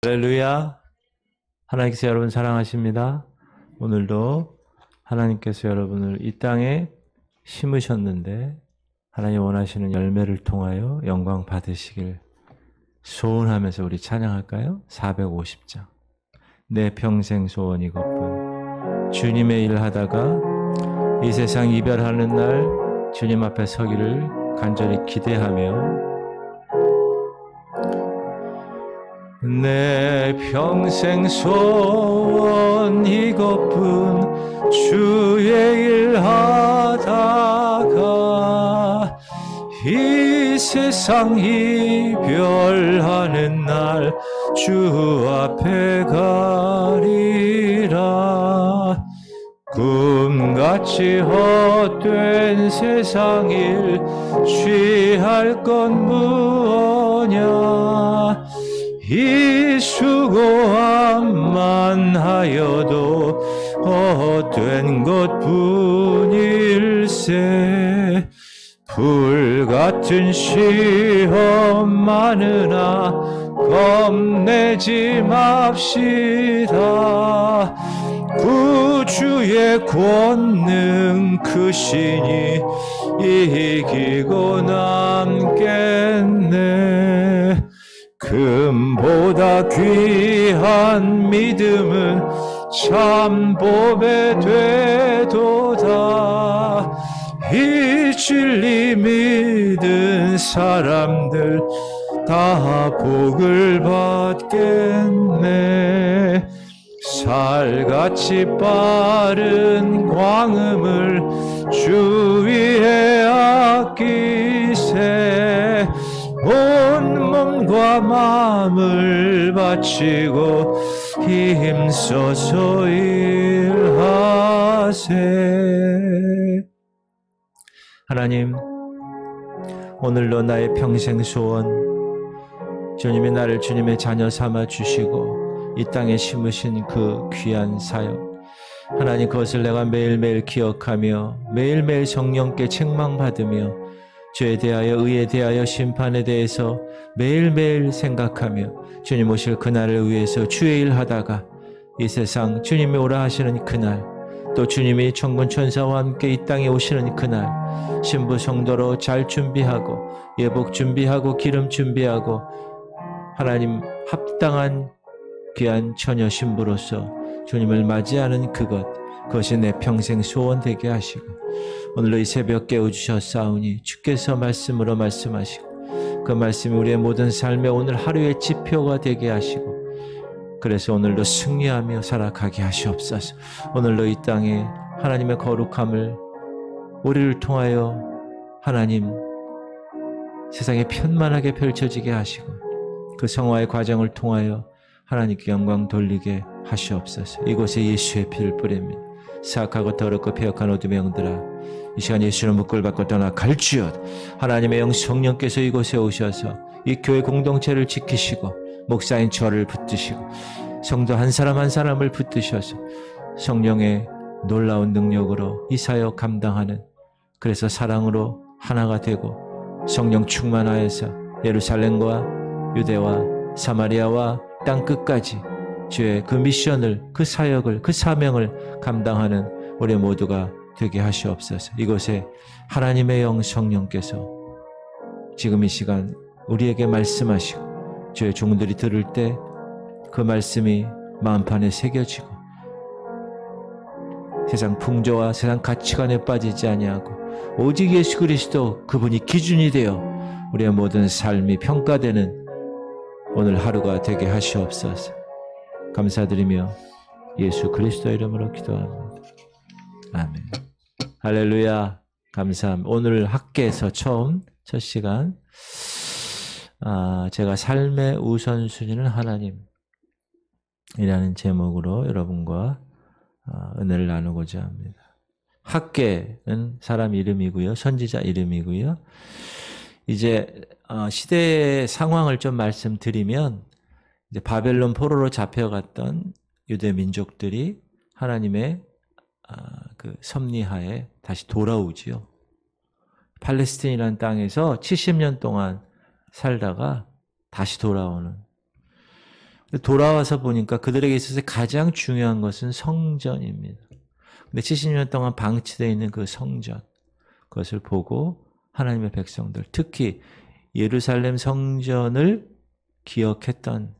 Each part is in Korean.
할렐루야. 하나님께서 여러분 사랑하십니다. 오늘도 하나님께서 여러분을 이 땅에 심으셨는데 하나님 원하시는 열매를 통하여 영광 받으시길 소원하면서 우리 찬양할까요? 450장. 내 평생 소원 이것뿐. 주님의 일 하다가 이 세상 이별하는 날 주님 앞에 서기를 간절히 기대하며 내 평생 소원 이것뿐. 주의 일 하다가 이 세상 이별하는 날 주 앞에 가리라. 꿈같이 헛된 세상 일 취할 건 무엇냐. 이 수고함만 하여도 헛된 것뿐일세. 불같은 시험 많으나 겁내지 맙시다. 구주의 권능 크시니 이기고 남겠네. 금보다 귀한 믿음은 참보배 되도다. 이 진리 믿은 사람들 다 복을 받겠네. 살같이 빠른 광음을 주위에 아끼세. 온 몸과 마음을 바치고 힘써서 일하세. 하나님, 오늘로 나의 평생 소원, 주님이 나를 주님의 자녀 삼아 주시고 이 땅에 심으신 그 귀한 사역, 하나님 그것을 내가 매일매일 기억하며 매일매일 성령께 책망받으며 죄에 대하여 의에 대하여 심판에 대해서 매일매일 생각하며 주님 오실 그날을 위해서 주의 일 하다가 이 세상 주님이 오라 하시는 그날, 또 주님이 천군 천사와 함께 이 땅에 오시는 그날 신부 성도로 잘 준비하고 예복 준비하고 기름 준비하고 하나님 합당한 귀한 처녀 신부로서 주님을 맞이하는 그것이 내 평생 소원 되게 하시고 오늘로 이 새벽 깨워주셨사오니 주께서 말씀으로 말씀하시고 그 말씀이 우리의 모든 삶의 오늘 하루의 지표가 되게 하시고 그래서 오늘도 승리하며 살아가게 하시옵소서. 오늘도 이 땅에 하나님의 거룩함을 우리를 통하여 하나님 세상에 편만하게 펼쳐지게 하시고 그 성화의 과정을 통하여 하나님께 영광 돌리게 하시옵소서. 이곳에 예수의 피를 뿌립니다. 사악하고 더럽고 패역한 어둠의 영들아, 이 시간 예수는 묶을받고 떠나갈지어다. 하나님의 영 성령께서 이곳에 오셔서 이 교회 공동체를 지키시고 목사인 저를 붙드시고 성도 한 사람 한 사람을 붙드셔서 성령의 놀라운 능력으로 이 사역 감당하는, 그래서 사랑으로 하나가 되고 성령 충만하여서 예루살렘과 유대와 사마리아와 땅끝까지 주의 그 미션을, 그 사역을, 그 사명을 감당하는 우리 모두가 되게 하시옵소서. 이곳에 하나님의 영 성령께서 지금 이 시간 우리에게 말씀하시고 주의 종들이 들을 때 그 말씀이 마음판에 새겨지고 세상 풍조와 세상 가치관에 빠지지 아니하고 오직 예수 그리스도 그분이 기준이 되어 우리의 모든 삶이 평가되는 오늘 하루가 되게 하시옵소서. 감사드리며 예수 그리스도 이름으로 기도합니다. 아멘. 할렐루야. 감사합니다. 오늘 학계에서 첫 시간 제가 삶의 우선순위는 하나님이라는 제목으로 여러분과 은혜를 나누고자 합니다. 학계는 사람 이름이고요. 선지자 이름이고요. 이제 시대의 상황을 좀 말씀드리면 이제 바벨론 포로로 잡혀갔던 유대 민족들이 하나님의 그 섭리하에 다시 돌아오지요. 팔레스틴이라는 땅에서 70년 동안 살다가 다시 돌아오는, 돌아와서 보니까 그들에게 있어서 가장 중요한 것은 성전입니다. 근데 70년 동안 방치되어 있는 그 성전, 그것을 보고 하나님의 백성들, 특히 예루살렘 성전을 기억했던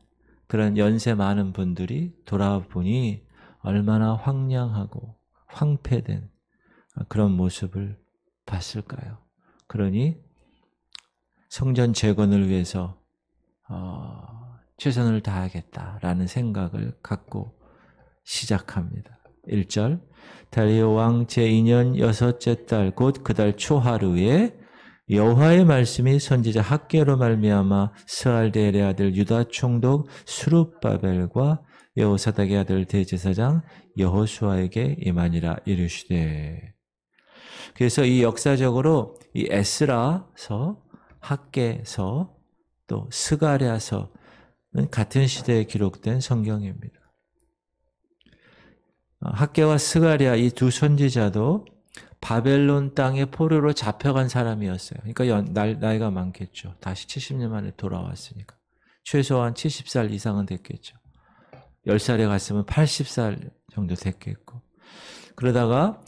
그런 연세 많은 분들이 돌아와 보니 얼마나 황량하고 황폐된 그런 모습을 봤을까요? 그러니 성전 재건을 위해서 최선을 다하겠다라는 생각을 갖고 시작합니다. 1절 다리오 왕 제2년 여섯째 달 곧 그 달 초하루에 여호와의 말씀이 선지자 학개로 말미암아 스알데엘의 아들 유다 총독 스룹바벨과 여호사닥의 아들 대제사장 여호수아에게 임하니라 이르시되. 그래서 이 역사적으로 이 에스라서, 학개서, 또 스가랴서는 같은 시대에 기록된 성경입니다. 학개와 스가랴 이 두 선지자도 바벨론 땅에 포로로 잡혀간 사람이었어요. 그러니까 나이가 많겠죠. 다시 70년 만에 돌아왔으니까. 최소한 70살 이상은 됐겠죠. 10살에 갔으면 80살 정도 됐겠고. 그러다가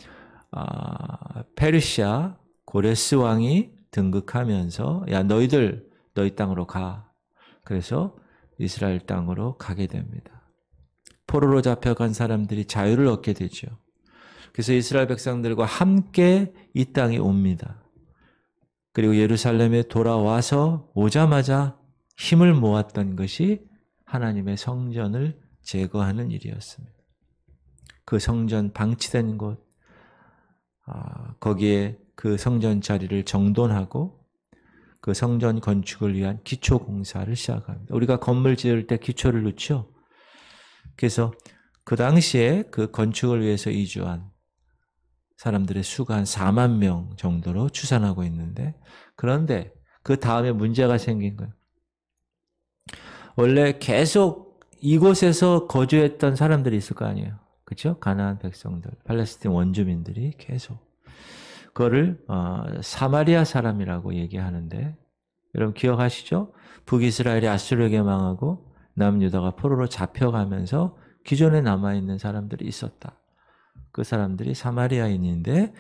페르시아 고레스 왕이 등극하면서 야 너희들 너희 땅으로 가. 그래서 이스라엘 땅으로 가게 됩니다. 포로로 잡혀간 사람들이 자유를 얻게 되죠. 그래서 이스라엘 백성들과 함께 이 땅에 옵니다. 그리고 예루살렘에 돌아와서 오자마자 힘을 모았던 것이 하나님의 성전을 제거하는 일이었습니다. 그 성전 방치된 곳, 거기에 그 성전 자리를 정돈하고 그 성전 건축을 위한 기초 공사를 시작합니다. 우리가 건물 지을 때 기초를 넣죠. 그래서 그 당시에 그 건축을 위해서 이주한 사람들의 수가 한 4만 명 정도로 추산하고 있는데, 그런데 그 다음에 문제가 생긴 거예요. 원래 계속 이곳에서 거주했던 사람들이 있을 거 아니에요. 그렇죠? 가나안 백성들, 팔레스틴 원주민들이 계속 그거를 사마리아 사람이라고 얘기하는데, 여러분 기억하시죠? 북이스라엘이 아수르에게 망하고 남유다가 포로로 잡혀가면서 기존에 남아있는 사람들이 있었다. 그 사람들이 사마리아인인데,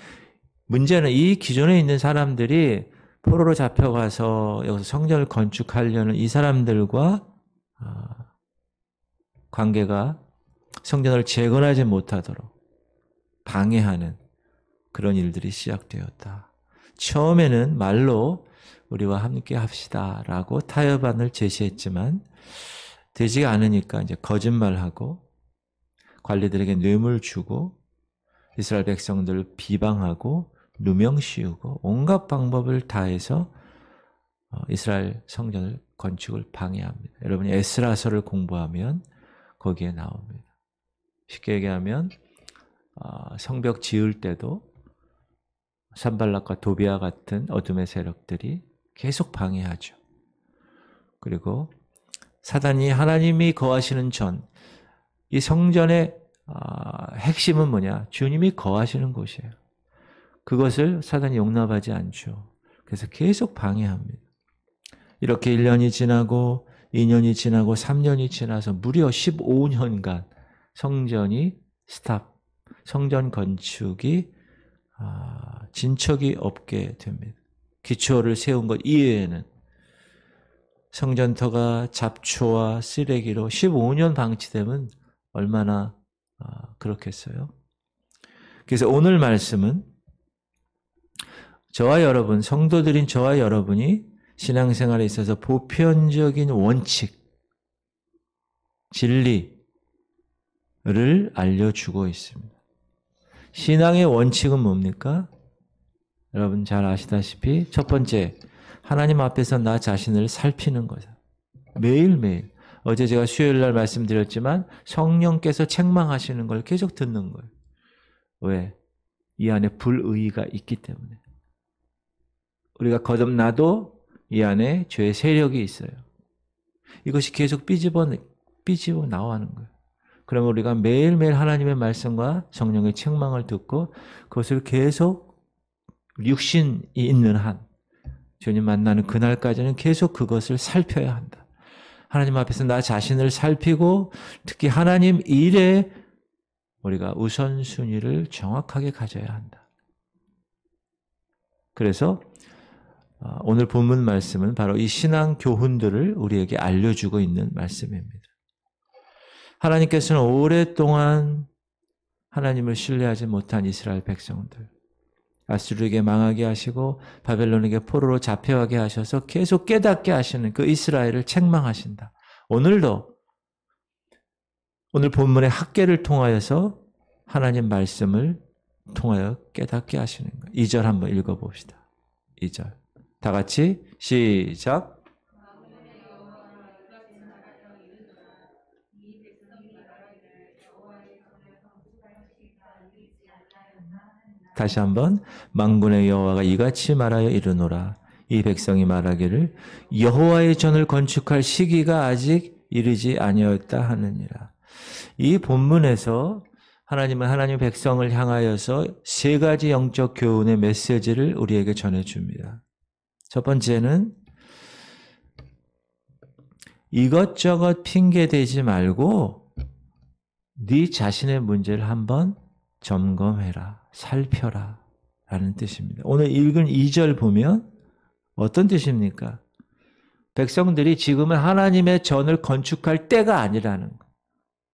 문제는 이 기존에 있는 사람들이 포로로 잡혀가서 여기서 성전을 건축하려는 이 사람들과 관계가 성전을 재건하지 못하도록 방해하는 그런 일들이 시작되었다. 처음에는 말로 우리와 함께 합시다라고 타협안을 제시했지만 되지 않으니까 이제 거짓말하고 관리들에게 뇌물 주고 이스라엘 백성들을 비방하고 누명 씌우고 온갖 방법을 다해서 이스라엘 성전을 건축을 방해합니다. 여러분이 에스라서를 공부하면 거기에 나옵니다. 쉽게 얘기하면 성벽 지을 때도 산발락과 도비아 같은 어둠의 세력들이 계속 방해하죠. 그리고 사단이 하나님이 거하시는 전, 이 성전의 핵심은 뭐냐? 주님이 거하시는 곳이에요. 그것을 사단이 용납하지 않죠. 그래서 계속 방해합니다. 이렇게 1년이 지나고 2년이 지나고 3년이 지나서 무려 15년간 성전이 스탑, 성전 건축이 진척이 없게 됩니다. 기초를 세운 것 이외에는 성전터가 잡초와 쓰레기로 15년 방치되면 얼마나 그렇겠어요? 그래서 오늘 말씀은 저와 여러분, 성도들인 저와 여러분이 신앙생활에 있어서 보편적인 원칙, 진리를 알려주고 있습니다. 신앙의 원칙은 뭡니까? 여러분 잘 아시다시피 첫 번째, 하나님 앞에서 나 자신을 살피는 거죠. 매일매일. 어제 제가 수요일 날 말씀드렸지만 성령께서 책망하시는 걸 계속 듣는 거예요. 왜? 이 안에 불의가 있기 때문에. 우리가 거듭나도 이 안에 죄의 세력이 있어요. 이것이 계속 삐집어 나와는 거예요. 그러면 우리가 매일매일 하나님의 말씀과 성령의 책망을 듣고 그것을 계속 육신이 있는 한 주님 만나는 그날까지는 계속 그것을 살펴야 한다. 하나님 앞에서 나 자신을 살피고 특히 하나님 일에 우리가 우선순위를 정확하게 가져야 한다. 그래서 오늘 본문 말씀은 바로 이 신앙 교훈들을 우리에게 알려주고 있는 말씀입니다. 하나님께서는 오랫동안 하나님을 신뢰하지 못한 이스라엘 백성들, 아수르에게 망하게 하시고 바벨론에게 포로로 잡혀가게 하셔서 계속 깨닫게 하시는 그 이스라엘을 책망하신다. 오늘도 오늘 본문의 학계를 통하여서 하나님 말씀을 통하여 깨닫게 하시는 거예요. 2절 한번 읽어봅시다. 2절 다 같이 시작. 다시 한번 만군의 여호와가 이같이 말하여 이르노라. 이 백성이 말하기를 여호와의 전을 건축할 시기가 아직 이르지 아니었다 하느니라. 이 본문에서 하나님은 하나님 백성을 향하여서 세 가지 영적 교훈의 메시지를 우리에게 전해줍니다. 첫 번째는 이것저것 핑계대지 말고 네 자신의 문제를 한번 점검해라. 살펴라 라는 뜻입니다. 오늘 읽은 2절 보면 어떤 뜻입니까? 백성들이 지금은 하나님의 전을 건축할 때가 아니라는 거예요.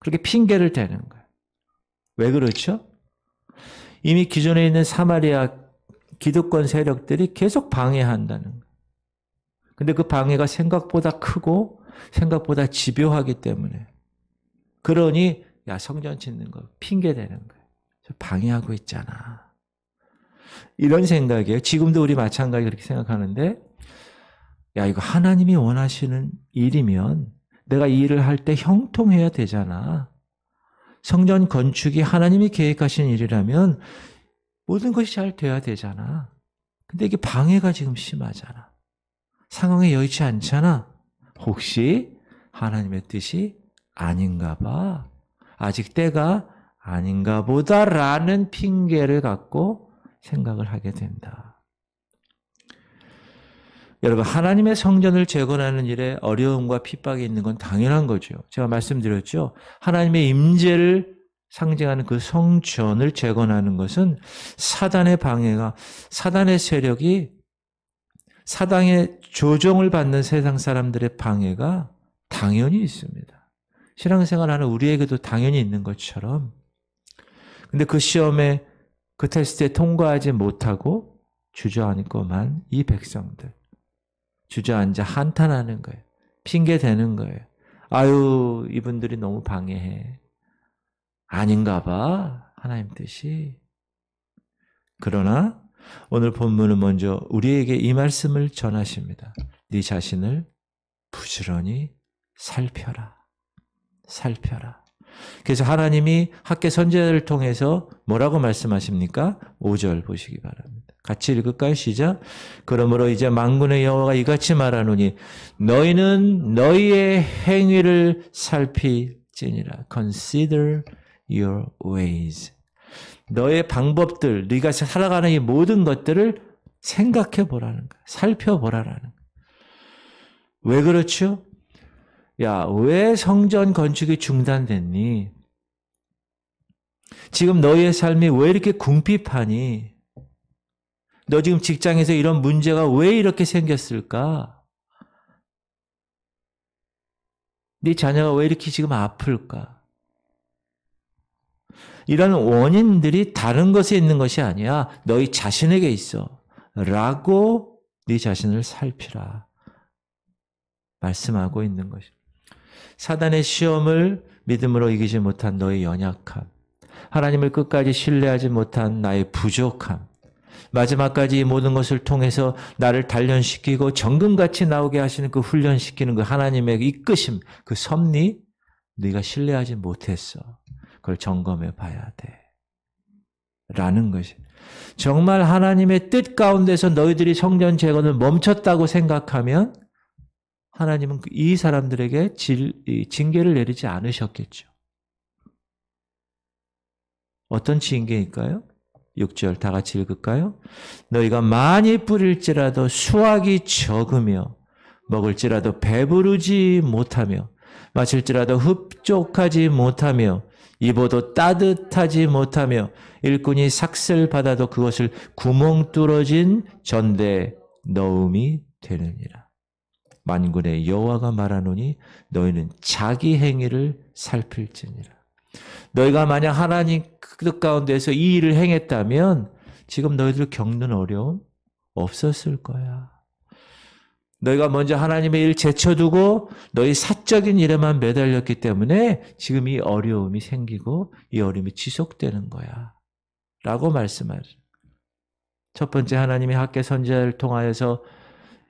그렇게 핑계를 대는 거예요. 왜 그렇죠? 이미 기존에 있는 사마리아 기득권 세력들이 계속 방해한다는 거예요. 근데 그 방해가 생각보다 크고 생각보다 집요하기 때문에 그러니 야 성전 짓는 거 핑계 대는 거예요. 방해하고 있잖아. 이런 생각이에요. 지금도 우리 마찬가지 그렇게 생각하는데 야 이거 하나님이 원하시는 일이면 내가 이 일을 할 때 형통해야 되잖아. 성전 건축이 하나님이 계획하신 일이라면 모든 것이 잘 돼야 되잖아. 근데 이게 방해가 지금 심하잖아. 상황에 여의치 않잖아. 혹시 하나님의 뜻이 아닌가 봐. 아직 때가 아닌가 보다라는 핑계를 갖고 생각을 하게 된다. 여러분, 하나님의 성전을 재건하는 일에 어려움과 핍박이 있는 건 당연한 거죠. 제가 말씀드렸죠. 하나님의 임재를 상징하는 그 성전을 재건하는 것은 사단의 방해가, 사단의 세력이, 사단의 조종을 받는 세상 사람들의 방해가 당연히 있습니다. 신앙생활하는 우리에게도 당연히 있는 것처럼. 근데 그 시험에, 그 테스트에 통과하지 못하고 주저앉고만 이 백성들. 주저앉아 한탄하는 거예요. 핑계 대는 거예요. 아유, 이분들이 너무 방해해. 아닌가 봐. 하나님 뜻이. 그러나 오늘 본문은 먼저 우리에게 이 말씀을 전하십니다. 네 자신을 부지런히 살펴라. 살펴라. 그래서 하나님이 학개 선지자를 통해서 뭐라고 말씀하십니까? 5절 보시기 바랍니다. 같이 읽을까요? 시작. 그러므로 이제 만군의 여호와가 이같이 말하노니 너희는 너희의 행위를 살피지니라. Consider your ways. 너의 방법들, 네가 살아가는 이 모든 것들을 생각해 보라는 거야. 살펴보라라는 거야. 왜 그렇죠? 야, 왜 성전 건축이 중단됐니? 지금 너희의 삶이 왜 이렇게 궁핍하니? 너 지금 직장에서 이런 문제가 왜 이렇게 생겼을까? 네 자녀가 왜 이렇게 지금 아플까? 이런 원인들이 다른 것에 있는 것이 아니야. 너희 자신에게 있어. 라고 네 자신을 살피라. 말씀하고 있는 것입니다. 사단의 시험을 믿음으로 이기지 못한 너의 연약함, 하나님을 끝까지 신뢰하지 못한 나의 부족함, 마지막까지 이 모든 것을 통해서 나를 단련시키고 정금같이 나오게 하시는 그 훈련시키는 그 하나님의 이끄심, 그 섭리, 네가 신뢰하지 못했어. 그걸 점검해 봐야 돼. 라는 것이. 정말 하나님의 뜻 가운데서 너희들이 성전 재건을 멈췄다고 생각하면 하나님은 이 사람들에게 징계를 내리지 않으셨겠죠. 어떤 징계일까요? 6절 다 같이 읽을까요? 너희가 많이 뿌릴지라도 수확이 적으며 먹을지라도 배부르지 못하며 마실지라도 흡족하지 못하며 입어도 따뜻하지 못하며 일꾼이 삭슬 받아도 그것을 구멍 뚫어진 전대에 넣음이 되느니라. 만군의 여호와가 말하노니 너희는 자기 행위를 살필지니라. 너희가 만약 하나님 뜻 가운데서 이 일을 행했다면 지금 너희들 겪는 어려움 없었을 거야. 너희가 먼저 하나님의 일 제쳐두고 너희 사적인 일에만 매달렸기 때문에 지금 이 어려움이 생기고 이 어려움이 지속되는 거야. 라고 말씀하죠. 첫 번째, 하나님이 학개 선지자를 통하여서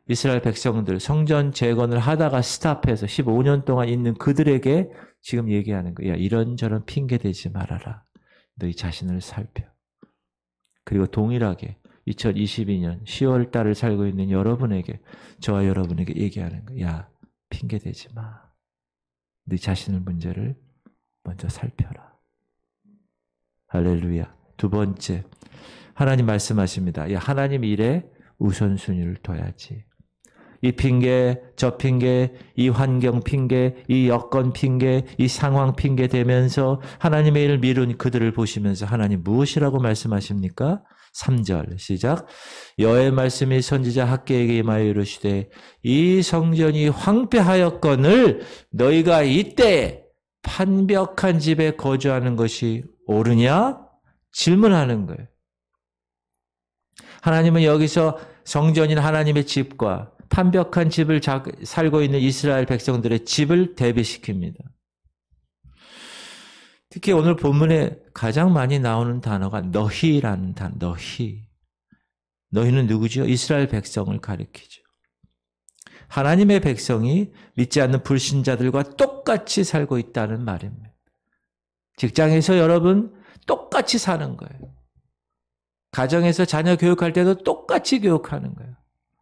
이스라엘 백성들 성전 재건을 하다가 스탑해서 15년 동안 있는 그들에게 지금 얘기하는 거야. 이런저런 핑계 대지 말아라. 너희 자신을 살펴. 그리고 동일하게 2022년 10월 달을 살고 있는 여러분에게, 저와 여러분에게 얘기하는 거야. 야, 핑계 대지 마. 네 자신의 문제를 먼저 살펴라. 할렐루야. 두 번째, 하나님 말씀하십니다. 야, 하나님 일에 우선순위를 둬야지. 이 핑계, 저 핑계, 이 환경 핑계, 이 여건 핑계, 이 상황 핑계 대면서 하나님의 일을 미룬 그들을 보시면서 하나님 무엇이라고 말씀하십니까? 3절 시작. 여호와의 말씀이 선지자 학개에게 임하여 이르시되 이 성전이 황폐하였거늘 너희가 이때 판벽한 집에 거주하는 것이 옳으냐? 질문하는 거예요. 하나님은 여기서 성전인 하나님의 집과 판벽한 집을 살고 있는 이스라엘 백성들의 집을 대비시킵니다. 특히 오늘 본문에 가장 많이 나오는 단어가 너희라는 단어, 너희. 너희는 누구죠? 이스라엘 백성을 가리키죠. 하나님의 백성이 믿지 않는 불신자들과 똑같이 살고 있다는 말입니다. 직장에서 여러분 똑같이 사는 거예요. 가정에서 자녀 교육할 때도 똑같이 교육하는 거예요.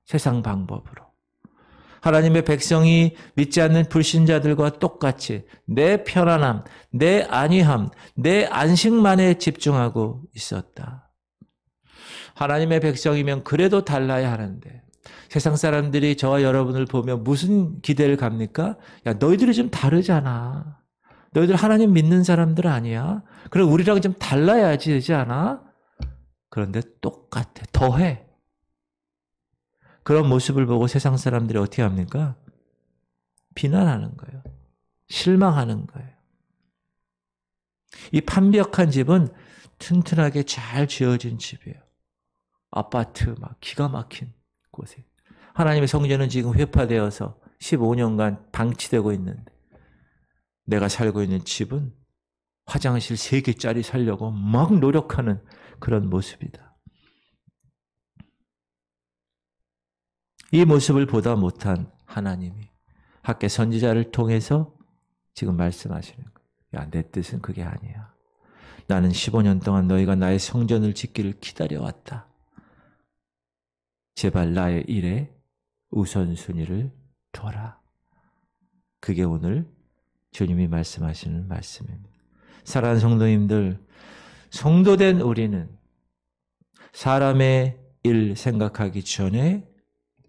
세상 방법으로. 하나님의 백성이 믿지 않는 불신자들과 똑같이 내 편안함, 내 안위함, 내 안식만에 집중하고 있었다. 하나님의 백성이면 그래도 달라야 하는데 세상 사람들이 저와 여러분을 보면 무슨 기대를 갑니까? 야, 너희들이 좀 다르잖아. 너희들 하나님 믿는 사람들 아니야? 그럼 우리랑 좀 달라야지 되지 않아? 그런데 똑같아. 더해. 그런 모습을 보고 세상 사람들이 어떻게 합니까? 비난하는 거예요. 실망하는 거예요. 이 판벽한 집은 튼튼하게 잘 지어진 집이에요. 아파트 막 기가 막힌 곳에. 하나님의 성전은 지금 회파되어서 15년간 방치되고 있는데 내가 살고 있는 집은 화장실 3개짜리 살려고 막 노력하는 그런 모습이다. 이 모습을 보다 못한 하나님이 학개 선지자를 통해서 지금 말씀하시는 거예요. 야, 내 뜻은 그게 아니야. 나는 15년 동안 너희가 나의 성전을 짓기를 기다려왔다. 제발 나의 일에 우선순위를 둬라. 그게 오늘 주님이 말씀하시는 말씀입니다. 사랑하는 성도님들, 성도된 우리는 사람의 일 생각하기 전에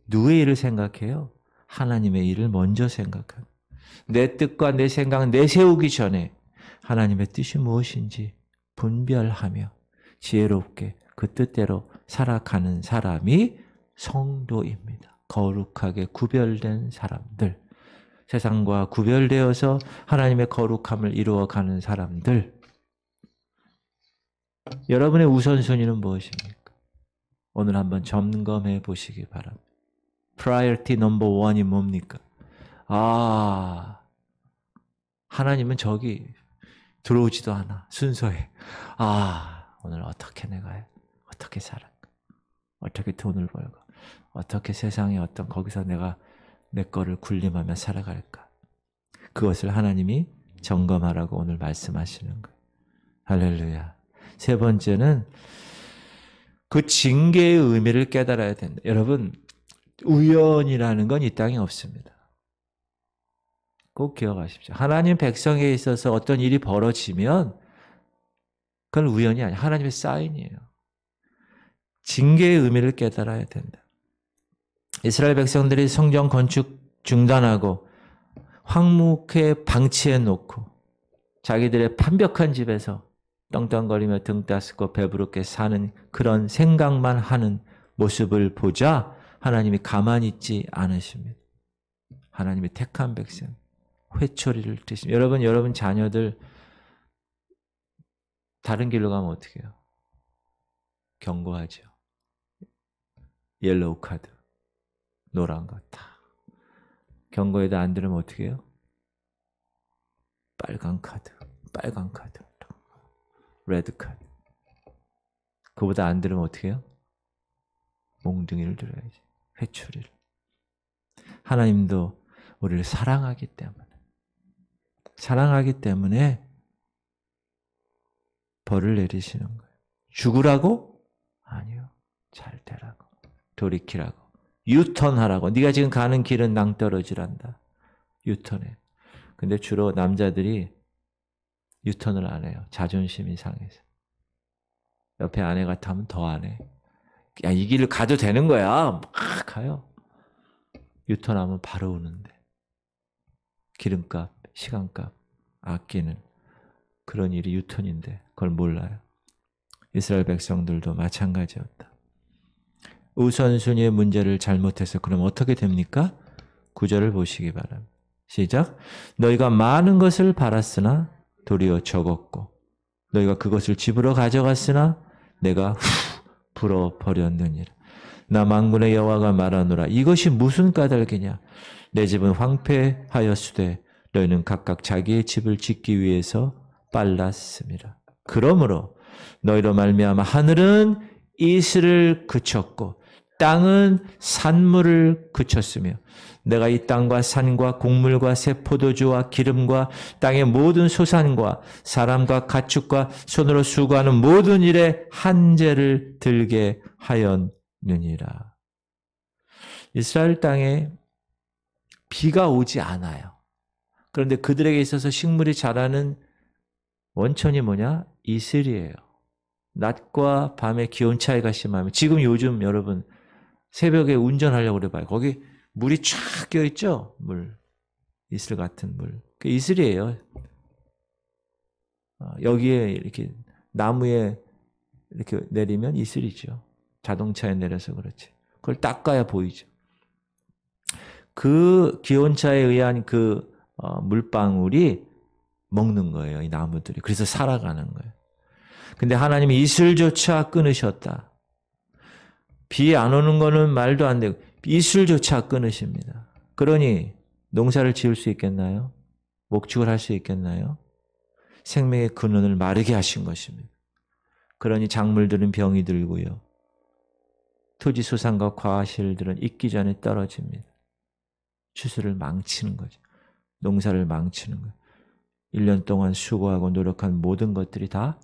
누구의 일을 생각해요? 하나님의 일을 먼저 생각하는. 내 뜻과 내 생각 내세우기 전에 하나님의 뜻이 무엇인지 분별하며 지혜롭게 그 뜻대로 살아가는 사람이 성도입니다. 거룩하게 구별된 사람들, 세상과 구별되어서 하나님의 거룩함을 이루어가는 사람들. 여러분의 우선순위는 무엇입니까? 오늘 한번 점검해 보시기 바랍니다. Priority number 1이 뭡니까? 하나님은 저기 들어오지도 않아. 순서에. 오늘 어떻게 내가 어떻게 살았까? 어떻게 돈을 벌고? 어떻게 세상에 거기서 내가 내 거를 군림하며 살아갈까? 그것을 하나님이 점검하라고 오늘 말씀하시는 거예요. 할렐루야. 세 번째는 그 징계의 의미를 깨달아야 된다. 여러분, 우연이라는 건 이 땅에 없습니다. 꼭 기억하십시오. 하나님 백성에 있어서 어떤 일이 벌어지면 그건 우연이 아니에요. 하나님의 사인이에요. 징계의 의미를 깨달아야 된다. 이스라엘 백성들이 성전 건축 중단하고 황무케 방치해 놓고 자기들의 판벽한 집에서 떵떵거리며 등 따스고 배부르게 사는 그런 생각만 하는 모습을 보자 하나님이 가만히 있지 않으십니다. 하나님이 택한 백성, 회초리를 드십니다. 여러분 자녀들 다른 길로 가면 어떻게 해요? 경고하죠. 옐로우 카드, 노란 거 다. 경고에도 안 들으면 어떻게 해요? 빨간 카드, 레드 카드. 그보다 안 들으면 어떻게 해요? 몽둥이를 들어야지. 회초리를. 하나님도 우리를 사랑하기 때문에 벌을 내리시는 거예요. 죽으라고? 아니요. 잘 되라고. 돌이키라고. 유턴하라고. 네가 지금 가는 길은 낭떠러지란다. 유턴해. 근데 주로 남자들이 유턴을 안 해요. 자존심이 상해서. 옆에 아내가 타면 더 안 해. 야, 이 길을 가도 되는 거야. 막 가요. 유턴하면 바로 오는데. 기름값, 시간값 아끼는 그런 일이 유턴인데 그걸 몰라요. 이스라엘 백성들도 마찬가지였다. 우선순위의 문제를 잘못해서 그럼 어떻게 됩니까? 9절을 보시기 바랍니다. 시작. 너희가 많은 것을 바랐으나 도리어 적었고 너희가 그것을 집으로 가져갔으나 내가 불어버렸느니라. 나 만군의 여호와가 말하노라. 이것이 무슨 까닭이냐. 내 집은 황폐하였으되 너희는 각각 자기의 집을 짓기 위해서 빨랐습니다. 그러므로 너희로 말미암아 하늘은 이슬을 그쳤고 땅은 산물을 그쳤으며 내가 이 땅과 산과 곡물과 새 포도주와 기름과 땅의 모든 소산과 사람과 가축과 손으로 수고하는 모든 일에 한재를 들게 하였느니라. 이스라엘 땅에 비가 오지 않아요. 그런데 그들에게 있어서 식물이 자라는 원천이 뭐냐? 이슬이에요. 낮과 밤의 기온 차이가 심하면 지금 요즘 여러분 새벽에 운전하려고 그래봐요. 거기 물이 쫙 껴있죠? 물. 이슬 같은 물. 그 이슬이에요. 여기에 이렇게 나무에 이렇게 내리면 이슬이죠. 자동차에 내려서 그렇지. 그걸 닦아야 보이죠. 그 기온차에 의한 그 물방울이 먹는 거예요. 이 나무들이. 그래서 살아가는 거예요. 근데 하나님이 이슬조차 끊으셨다. 비 안 오는 거는 말도 안 되고 이슬조차 끊으십니다. 그러니 농사를 지을 수 있겠나요? 목축을 할 수 있겠나요? 생명의 근원을 마르게 하신 것입니다. 그러니 작물들은 병이 들고요. 토지 소산과 과실들은 익기 전에 떨어집니다. 추수를 망치는 거죠. 농사를 망치는 거예요. 1년 동안 수고하고 노력한 모든 것들이 다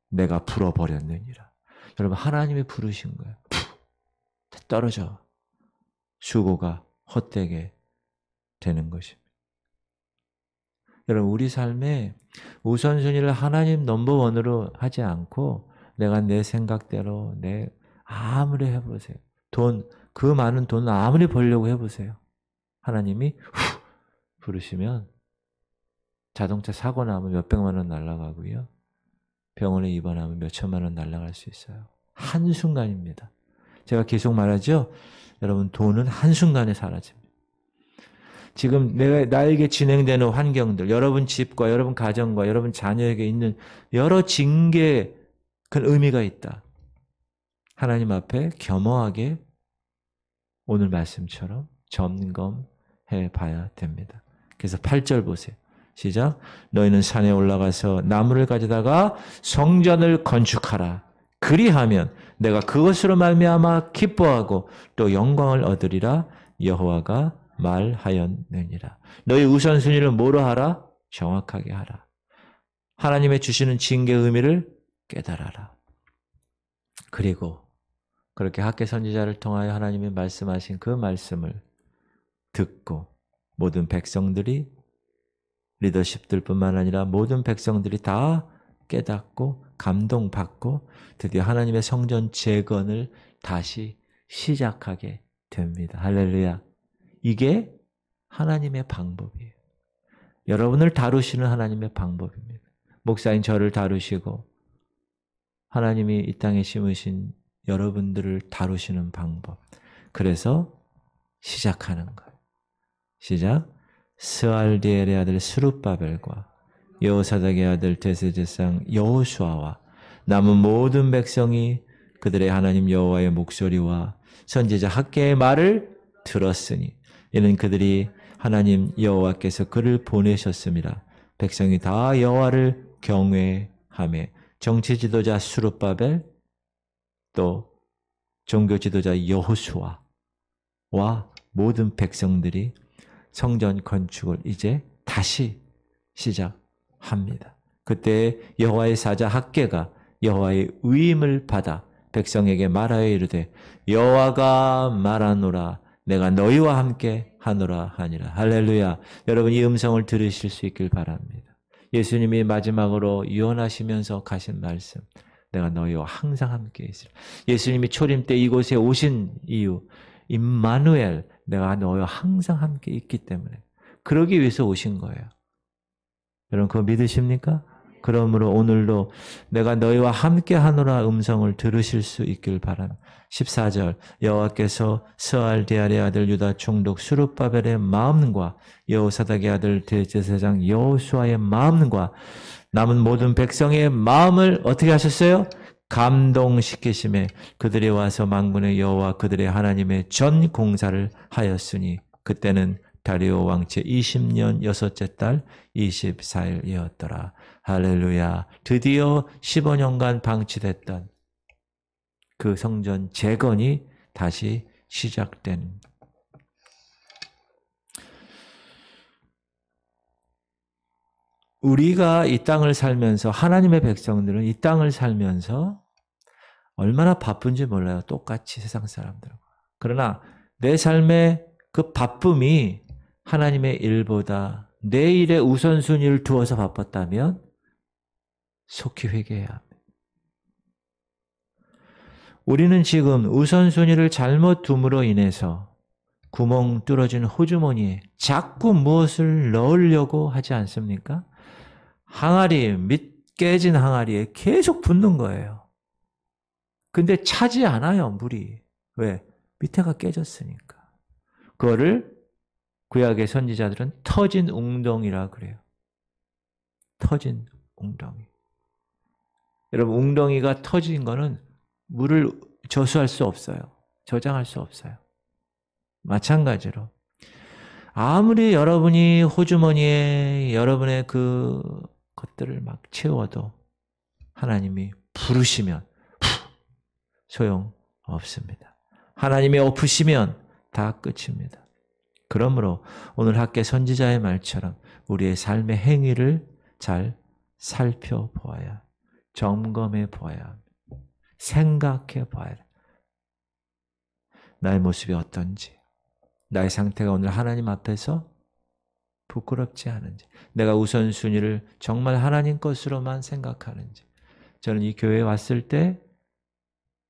내가 불어버렸느니라. 여러분 하나님이 부르신 거예요. 다 떨어져. 수고가 헛되게 되는 것입니다. 여러분 우리 삶에 우선순위를 하나님 넘버원으로 하지 않고 내가 내 생각대로 아무리 해보세요. 그 많은 돈을 아무리 벌려고 해보세요. 하나님이 부르시면 자동차 사고 나면 몇백만 원 날아가고요. 병원에 입원하면 몇천만 원 날아갈 수 있어요. 한순간입니다. 제가 계속 말하죠. 여러분 돈은 한순간에 사라집니다. 지금 나에게 진행되는 환경들, 여러분 집과 여러분 가정과 여러분 자녀에게 있는 여러 징계 큰 의미가 있다. 하나님 앞에 겸허하게 오늘 말씀처럼 점검해 봐야 됩니다. 그래서 8절 보세요. 시작. 너희는 산에 올라가서 나무를 가져다가 성전을 건축하라. 그리하면 내가 그것으로 말미암아 기뻐하고 또 영광을 얻으리라. 여호와가 말하였느니라. 너희 우선순위를 뭐로 하라? 정확하게 하라. 하나님의 주시는 징계의 의미를 깨달아라. 그리고 그렇게 학개 선지자를 통하여 하나님이 말씀하신 그 말씀을 듣고 모든 백성들이 리더십들뿐만 아니라 모든 백성들이 다 깨닫고 감동받고 드디어 하나님의 성전 재건을 다시 시작하게 됩니다. 할렐루야. 이게 하나님의 방법이에요. 여러분을 다루시는 하나님의 방법입니다. 목사인 저를 다루시고 하나님이 이 땅에 심으신 여러분들을 다루시는 방법. 그래서 시작하는 거예요. 시작. 스알디엘의 아들 스룹바벨과 여호사닥의 아들 대제사장 여호수아와 남은 모든 백성이 그들의 하나님 여호와의 목소리와 선지자 학개의 말을 들었으니 이는 그들이 하나님 여호와께서 그를 보내셨습니다. 백성이 다 여호와를 경외하며 정치 지도자 스룹바벨 또 종교 지도자 여호수아와 모든 백성들이 성전 건축을 이제 다시 시작합니다. 그때 여호와의 사자 학개가 여호와의 위임을 받아 백성에게 말하여 이르되 여호와가 말하노라 내가 너희와 함께 하노라 하니라. 할렐루야. 여러분 이 음성을 들으실 수 있길 바랍니다. 예수님이 마지막으로 유언하시면서 가신 말씀. 내가 너희와 항상 함께 있으리라. 예수님이 초림 때 이곳에 오신 이유. 임마누엘 내가 너희와 항상 함께 있기 때문에 그러기 위해서 오신 거예요. 여러분 그거 믿으십니까? 그러므로 오늘도 내가 너희와 함께 하노라 음성을 들으실 수 있길 바랍니다. 14절 여호와께서 스알디엘의 아들 유다 총독 스룹바벨의 마음과 여호사닥의 아들 대제사장 여호수아의 마음과 남은 모든 백성의 마음을 어떻게 하셨어요? 감동시키심에 그들이 와서 만군의 여호와 그들의 하나님의 전 공사를 하였으니 그때는 다리오 왕제 20년 여섯째 달 24일이었더라. 할렐루야. 드디어 15년간 방치됐던 그 성전 재건이 다시 시작된. 우리가 이 땅을 살면서 하나님의 백성들은 이 땅을 살면서 얼마나 바쁜지 몰라요. 똑같이 세상 사람들과. 그러나 내 삶의 그 바쁨이 하나님의 일보다 내 일의 우선순위를 두어서 바빴다면 속히 회개해야 합니다. 우리는 지금 우선순위를 잘못 둠으로 인해서 구멍 뚫어진 호주머니에 자꾸 무엇을 넣으려고 하지 않습니까? 항아리, 깨진 항아리에 계속 붓는 거예요. 근데 차지 않아요, 물이. 왜? 밑에가 깨졌으니까. 그거를 구약의 선지자들은 터진 웅덩이라 그래요. 터진 웅덩이. 여러분, 웅덩이가 터진 거는 물을 저수할 수 없어요. 저장할 수 없어요. 마찬가지로 아무리 여러분이 호주머니에 여러분의 그 것들을 막 채워도 하나님이 부르시면 소용 없습니다. 하나님이 엎으시면 다 끝입니다. 그러므로 오늘 학개 선지자의 말처럼 우리의 삶의 행위를 잘 살펴보아야, 점검해 보아야, 생각해 봐야 돼. 나의 모습이 어떤지, 나의 상태가 오늘 하나님 앞에서 부끄럽지 않은지, 내가 우선순위를 정말 하나님 것으로만 생각하는지. 저는 이 교회에 왔을 때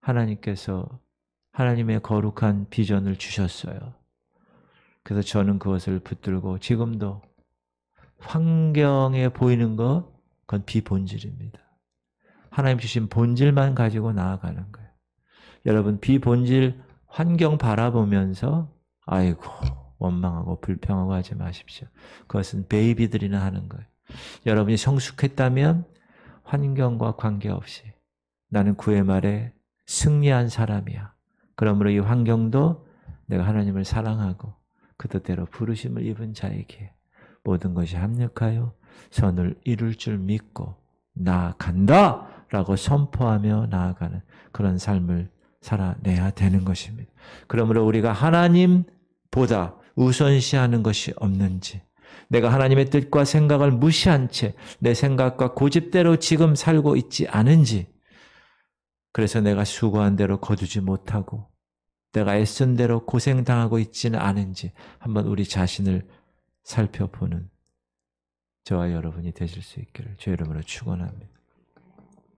하나님께서 하나님의 거룩한 비전을 주셨어요. 그래서 저는 그것을 붙들고 지금도 환경에 보이는 것, 그건 비본질입니다. 하나님 주신 본질만 가지고 나아가는 거예요. 여러분, 비본질 환경 바라보면서 아이고 원망하고 불평하고 하지 마십시오. 그것은 베이비들이나 하는 거예요. 여러분이 성숙했다면 환경과 관계없이 나는 구의 말에 승리한 사람이야. 그러므로 이 환경도 내가 하나님을 사랑하고 그 뜻대로 부르심을 입은 자에게 모든 것이 합력하여 선을 이룰 줄 믿고 나아간다 라고 선포하며 나아가는 그런 삶을 살아내야 되는 것입니다. 그러므로 우리가 하나님보다 우선시하는 것이 없는지, 내가 하나님의 뜻과 생각을 무시한 채 내 생각과 고집대로 지금 살고 있지 않은지, 그래서 내가 수고한 대로 거두지 못하고 내가 애쓴 대로 고생당하고 있지는 않은지 한번 우리 자신을 살펴보는 저와 여러분이 되실 수 있기를 주의 이름으로 축원합니다.